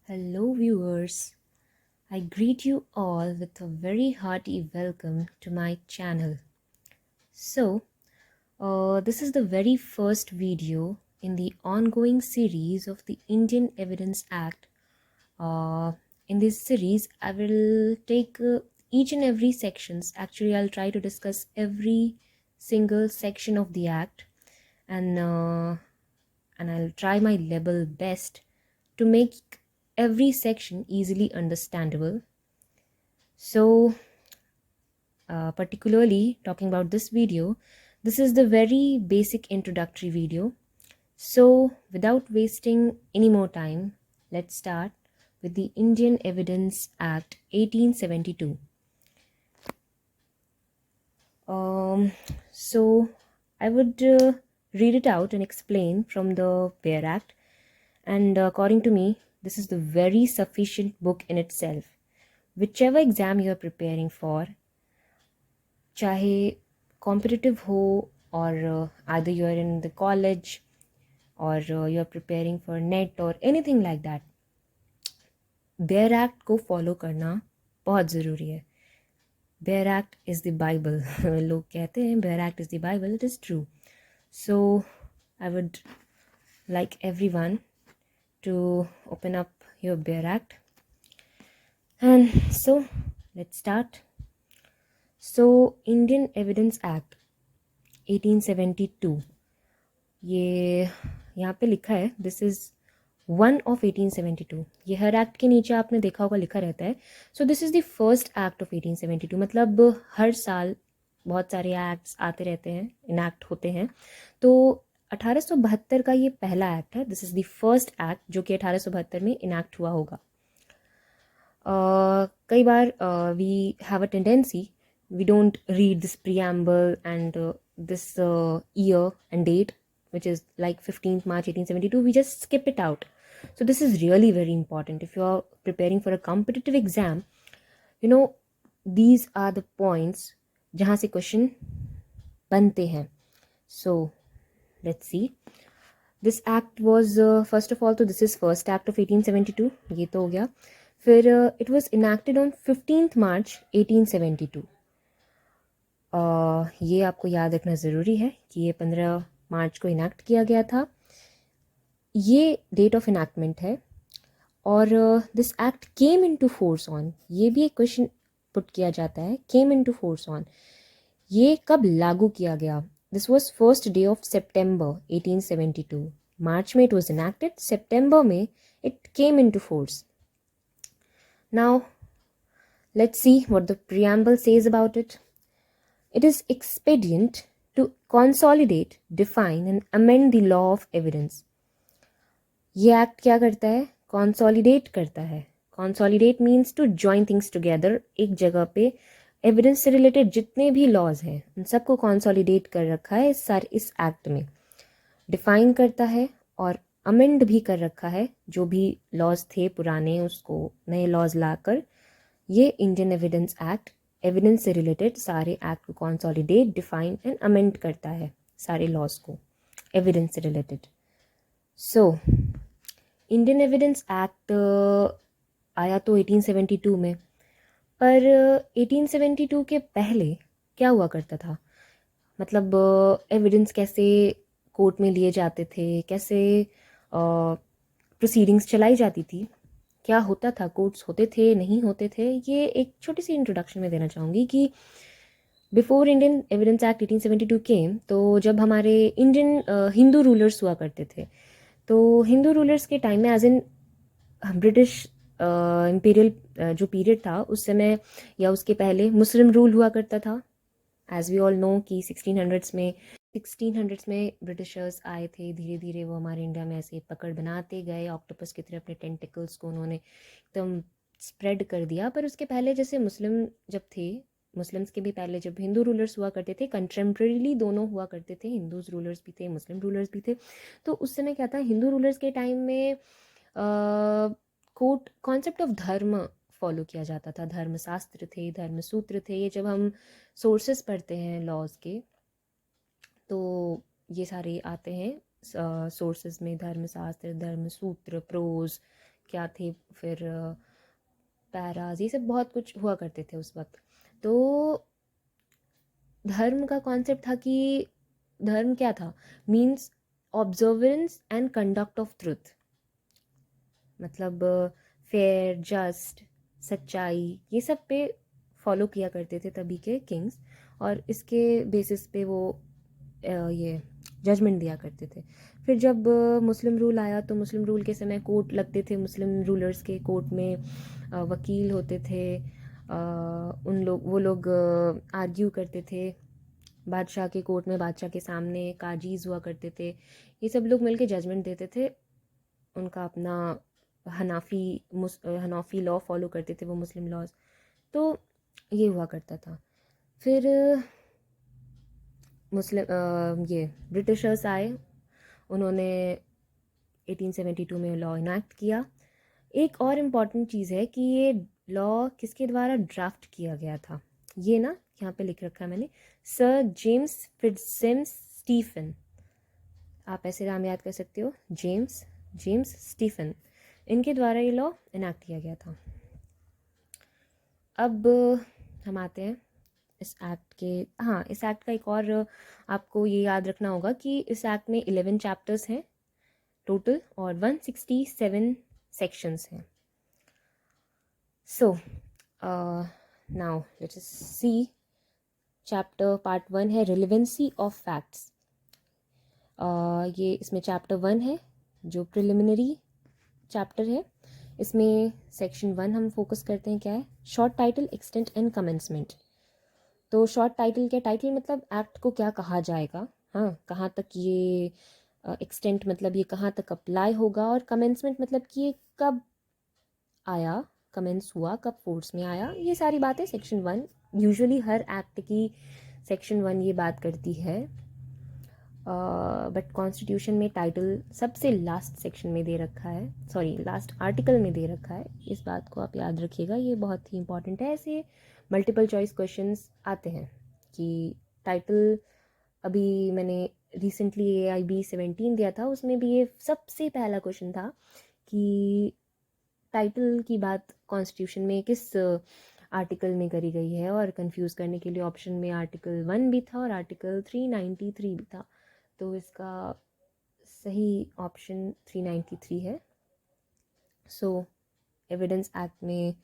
Hello, viewers. I greet you all with a very hearty welcome to my channel. This is the very first video in the ongoing series of the Indian Evidence Act. In this series, I will take each and every sections. Actually, I'll try to discuss every single section of the Act, and I'll try my level best to make every section easily understandable. So, particularly talking about this video, this is the very basic introductory video. So, without wasting any more time, let's start with the Indian Evidence Act 1872. So, I would read it out and explain from the Bare Act. And according to me, this is the very sufficient book in itself. Whichever exam you are preparing for, चाहे competitive हो or either you are in the college or you are preparing for net or anything like that, bare act को follow करना बहुत ज़रूरी है. Bare act is the Bible. लोग कहते हैं bare act is the Bible. It is true. So I would like everyone to open up your Bare Act. And so let's start. So Indian Evidence Act 1872, ये यहाँ पे लिखा है this is 1 of 1872. ये हर act के नीचे आपने देखा होगा लिखा रहता है. So this is the first act of 1872. मतलब हर साल बहुत सारे एक्ट्स आते रहते हैं, इनैक्ट होते हैं. तो 1872 का ये पहला एक्ट है. This is the first act जो कि 1872 में इनैक्ट हुआ होगा. कई बार we have a tendency, we don't read this preamble and this year and date, which is like 15th March 1872. We just skip it out. So this is really very important. If you are preparing for a competitive exam, you know, these are the points जहाँ से question बनते हैं. So let's see. This act was first of all, तो this is first act of 1872. ये तो हो गया. फिर it was enacted on 15th March 1872. ये आपको याद रखना ज़रूरी है कि ये 15 मार्च को इनैक्ट किया गया था. ये डेट ऑफ इनैक्टमेंट है. और this act came into force on, ये भी एक क्वेश्चन पुट किया जाता है. केम इनटू फोर्स ऑन, ये कब लागू किया गया? This was first day of September 1872. March में इट वाज इनैक्टेड, सितंबर में it came into force. Now let's see what the preamble says about it. It is expedient to consolidate, define and amend the law of evidence. ये act क्या करता है? Consolidate करता है. Consolidate means to join things together. एक जगह पे evidence से रिलेटेड जितने भी लॉज हैं उन सबको कंसोलिडेट कर रखा है इस एक्ट में. डिफाइन करता है और अमेंड भी कर रखा है. जो भी लॉज थे पुराने उसको नए लॉज लाकर ये इंडियन एविडेंस एक्ट एविडेंस से रिलेटेड सारे एक्ट को कंसोलिडेट, डिफाइन एंड अमेंड करता है, सारे लॉज को एविडेंस से related. So Indian evidence act आया तो 1872 में, पर 1872 के पहले क्या हुआ करता था? मतलब एविडेंस कैसे कोर्ट में लिए जाते थे, कैसे प्रोसीडिंग्स चलाई जाती थी, क्या होता था, कोर्ट्स होते थे नहीं होते थे, ये एक छोटी सी इंट्रोडक्शन में देना चाहूँगी कि बिफोर इंडियन एविडेंस एक्ट 1872 केम, तो जब हमारे इंडियन हिंदू रूलर्स हुआ करते थे, तो हिंदू रूलर्स के टाइम में एज इन ब्रिटिश इम्पीरियल जो पीरियड था उस समय या उसके पहले मुस्लिम रूल हुआ करता था. एज वी ऑल नो कि 1600s में ब्रिटिशर्स आए थे. धीरे धीरे वो हमारे इंडिया में ऐसे पकड़ बनाते गए. ऑक्टोपस की तरह अपने टेंटिकल्स को उन्होंने एकदम स्प्रेड कर दिया. पर उसके पहले जैसे मुस्लिम जब थे, मुस्लिम्स के भी पहले जब हिंदू रूलर्स हुआ करते थे, कंटेम्प्रेरीली दोनों हुआ करते थे, हिंदूज रूलर्स भी थे, मुस्लिम रूलर्स भी थे. तो उस समय क्या था, हिंदू रूलर्स के टाइम में कोर्ट कॉन्सेप्ट ऑफ धर्म फॉलो किया जाता था. धर्मशास्त्र थे, धर्मसूत्र थे. ये जब हम सोर्सेस पढ़ते हैं लॉज के तो ये सारे आते हैं सोर्सेस में, धर्मशास्त्र, धर्मसूत्र, प्रोज, क्या थे, फिर पैराज, ये सब बहुत कुछ हुआ करते थे उस वक्त। तो धर्म का कॉन्सेप्ट था कि धर्म क्या था, means observance and conduct of truth, मतलब फेयर, जस्ट, सच्चाई, ये सब पे फॉलो किया करते थे तभी के किंग्स, और इसके बेसिस पे वो ये जजमेंट दिया करते थे। फिर जब मुस्लिम रूल आया तो मुस्लिम रूल के समय कोर्ट लगते थे, मुस्लिम रूलर्स के कोर्ट में वकील होते थे, उन लोग वो लोग आर्ग्यू करते थे बादशाह के कोर्ट में, बादशाह के सामने काजीज हुआ करते थे, ये सब लोग मिलके जजमेंट देते थे। उनका अपना हनाफी लॉ फॉलो करते थे वो, मुस्लिम लॉज। तो ये हुआ करता था। फिर ये ब्रिटिशर्स आए, उन्होंने 1872 में लॉ इनैक्ट किया। एक और इम्पॉर्टेंट चीज़ है कि ये लॉ किसके द्वारा ड्राफ्ट किया गया था, ये ना यहाँ पे लिख रखा है मैंने, सर जेम्स फिट्जसिमन्स स्टीफन। आप ऐसे नाम याद कर सकते हो, जेम्स स्टीफन, इनके द्वारा ये लॉ इनैक्ट किया गया था। अब हम आते हैं इस एक्ट के, हाँ इस एक्ट का एक और आपको ये याद रखना होगा कि इस एक्ट में 11 चैप्टर्स हैं टोटल और 167 सेक्शंस हैं। So now let's C chapter part 1 है रिलेवेंसी ऑफ फैक्ट्स। ये इसमें चैप्टर 1 है जो प्रिलिमिनरी चैप्टर है। इसमें सेक्शन 1 हम फोकस करते हैं, क्या है, short title, extent and commencement. तो शॉर्ट टाइटल क्या, टाइटल मतलब एक्ट को क्या कहा जाएगा, हाँ कहाँ तक ये, एक्सटेंट मतलब ये कहाँ तक अप्लाई होगा, और कमेंसमेंट मतलब कि ये कब आया, कमेंस हुआ, कब फोर्स में आया, ये सारी बातें सेक्शन 1, यूजुअली हर एक्ट की सेक्शन 1 ये बात करती है। बट कॉन्स्टिट्यूशन में टाइटल सबसे लास्ट सेक्शन में दे रखा है, सॉरी लास्ट आर्टिकल में दे रखा है, इस बात को आप याद रखिएगा, ये बहुत ही इंपॉर्टेंट है। ऐसे मल्टीपल चॉइस क्वेश्चंस आते हैं कि टाइटल, अभी मैंने रिसेंटली AIB 17 दिया था, उसमें भी ये सबसे पहला क्वेश्चन था कि टाइटल की बात कॉन्स्टिट्यूशन में किस आर्टिकल में करी गई है, और कंफ्यूज करने के लिए ऑप्शन में आर्टिकल 1 भी था और आर्टिकल 393 भी था। तो इसका सही ऑप्शन 393 है। सो एविडेंस एक्ट में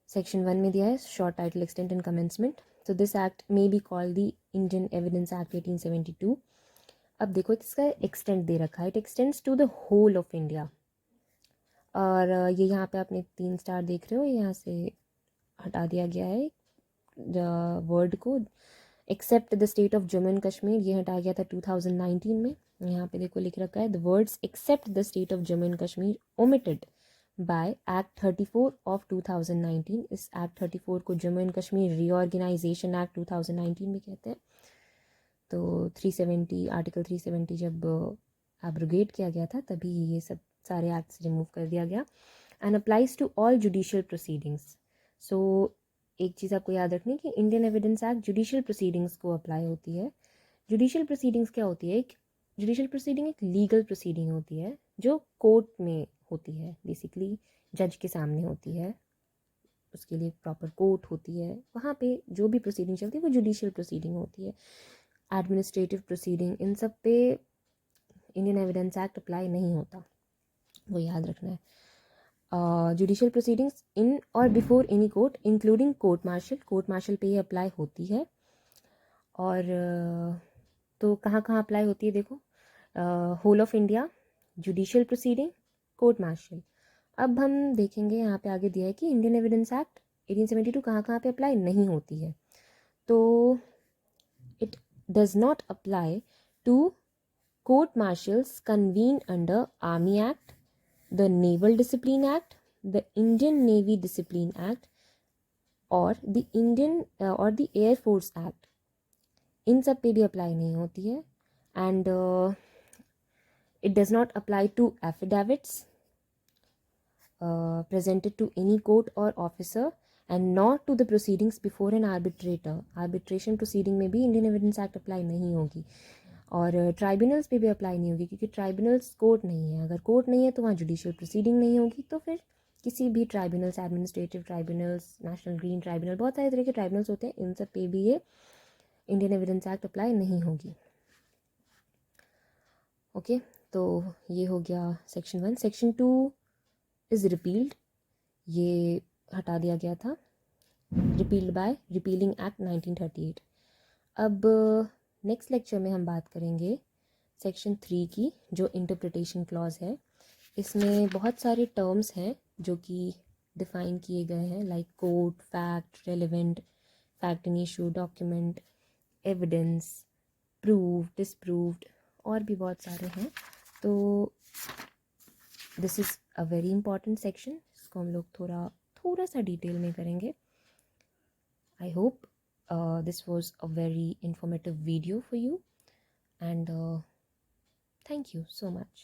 सेक्शन 1 में दिया है short title, extent and commencement. So this act may be called the Indian evidence act 1872। अब देखो इसका एक्सटेंट दे रखा है, it extends to the whole of India. और ये यहाँ पे आपने 3 स्टार देख रहे हो, यहाँ से हटा दिया गया है वर्ड को, except the state of Jammu and Kashmir, ये हटाया गया था 2019 में। यहाँ पे देखो लिख रखा है the words except the state of Jammu and Kashmir omitted by act 34 of 2019। इस एक्ट 34 को Jammu and Kashmir reorganisation act 2019 में कहते हैं। तो 370 आर्टिकल 370 जब एब्रोगेट किया गया था तभी ये सब सारे एक्ट्स रिमूव कर दिया गया। And applies to all judicial proceedings. So एक चीज़ आपको याद रखनी कि Indian evidence act judicial proceedings को अप्लाई होती है। जुडिशियल प्रोसीडिंग्स क्या होती है, एक जुडिशियल प्रोसीडिंग एक लीगल प्रोसीडिंग होती है जो कोर्ट में होती है, बेसिकली जज के सामने होती है, उसके लिए प्रॉपर कोर्ट होती है, वहाँ पे जो भी प्रोसीडिंग चलती है वो जुडिशियल प्रोसीडिंग होती है। एडमिनिस्ट्रेटिव प्रोसीडिंग, इन सब पे इंडियन एविडेंस एक्ट अप्लाई नहीं होता, वो याद रखना है। जुडिशियल प्रोसीडिंग्स इन और before any court including court martial पे ये अप्लाई होती है। और तो कहाँ कहाँ अप्लाई होती है देखो, whole of India, judicial proceeding, court martial. अब हम देखेंगे यहाँ पे आगे दिया है कि इंडियन एविडेंस एक्ट 1872 कहाँ कहाँ पे अप्लाई नहीं होती है। तो it does not apply to court martials convened under Army Act, the Naval Discipline Act, the Indian Navy Discipline Act, और the Air Force Act, इन सब पे भी अप्लाई नहीं होती है। And it does not apply to affidavits presented to any court or officer and not to the proceedings before an arbitrator। arbitration proceeding में भी इंडियन एविडेंस एक्ट अप्लाई नहीं होगी। और ट्राइब्यूनल्स पे भी अप्लाई नहीं होगी, क्योंकि ट्राइब्यूनल्स कोर्ट नहीं है। अगर कोर्ट नहीं है तो वहाँ जुडिशियल प्रोसीडिंग नहीं होगी, तो फिर किसी भी tribunals, administrative tribunals, national green tribunal, बहुत सारे तरह के ट्राइब्यूनल्स होते हैं, इन सब पे भी ये इंडियन एविडेंस एक्ट अप्लाई नहीं होगी। ओके, तो ये हो गया सेक्शन 1। सेक्शन 2 इज़ रिपील्ड, ये हटा दिया गया था, रिपील्ड बाय रिपीलिंग एक्ट 1938। अब नेक्स्ट लेक्चर में हम बात करेंगे सेक्शन 3 की, जो इंटरप्रिटेशन क्लॉज है। इसमें बहुत सारे टर्म्स हैं जो कि डिफ़ाइन किए गए हैं, like court, fact, relevant, fact in issue, document, evidence, prove, disproved, और भी बहुत सारे हैं। तो this is a very important section, इसको हम लोग थोड़ा सा डिटेल में करेंगे। I hope this was a very informative video for you, and thank you so much.